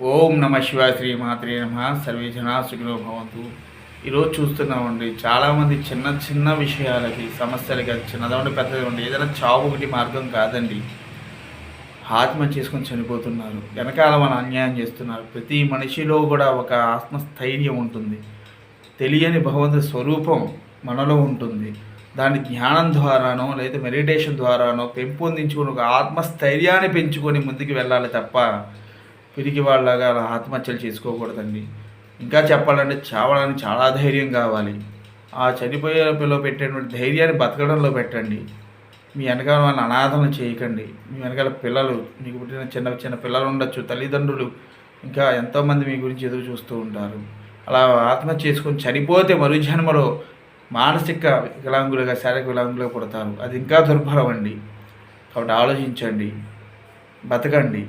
ఓం నమ శివాయ శ్రీ మాత్రే నమ సర్వే జనా సుఖినో భవంతు. ఈరోజు చూస్తున్నామండి చాలామంది చిన్న చిన్న విషయాలకి సమస్యలకి, అది చిన్నదండి పెద్దది ఉండి ఏదైనా చావు ఒకటి మార్గం కాదండి. ఆత్మహత్య చేసుకొని చనిపోతున్నారు, వెనకాల మన అన్యాయం చేస్తున్నారు. ప్రతి మనిషిలో కూడా ఒక ఆత్మస్థైర్యం ఉంటుంది, తెలియని భగవంతుడి స్వరూపం మనలో ఉంటుంది. దాన్ని జ్ఞానం ద్వారానో లేదా మెడిటేషన్ ద్వారానో పెంపొందించుకొని ఒక ఆత్మస్థైర్యాన్ని పెంచుకొని ముందుకు వెళ్ళాలి తప్ప పిరికి వాళ్ళగా ఆత్మహత్యలు చేసుకోకూడదండి. ఇంకా చెప్పాలంటే చావడానికి చాలా ధైర్యం కావాలి. ఆ చనిపోయే పిల్లలు పెట్టేటువంటి ధైర్యాన్ని బతకడంలో పెట్టండి. మీ వెనకాల వాళ్ళని అనాథలను చేయకండి. మీ వెనకాల పిల్లలు, మీకు పుట్టిన చిన్న చిన్న పిల్లలు ఉండొచ్చు, తల్లిదండ్రులు ఇంకా ఎంతోమంది మీ గురించి ఎదురు చూస్తూ ఉంటారు. అలా ఆత్మహత్య చేసుకొని చనిపోతే మరు జన్మలో మానసిక వికలాంగులుగా, శారీరక వికలాంగులుగా పుడతారు. అది ఇంకా దుర్భరం అండి. కాబట్టి ఆలోచించండి, బతకండి.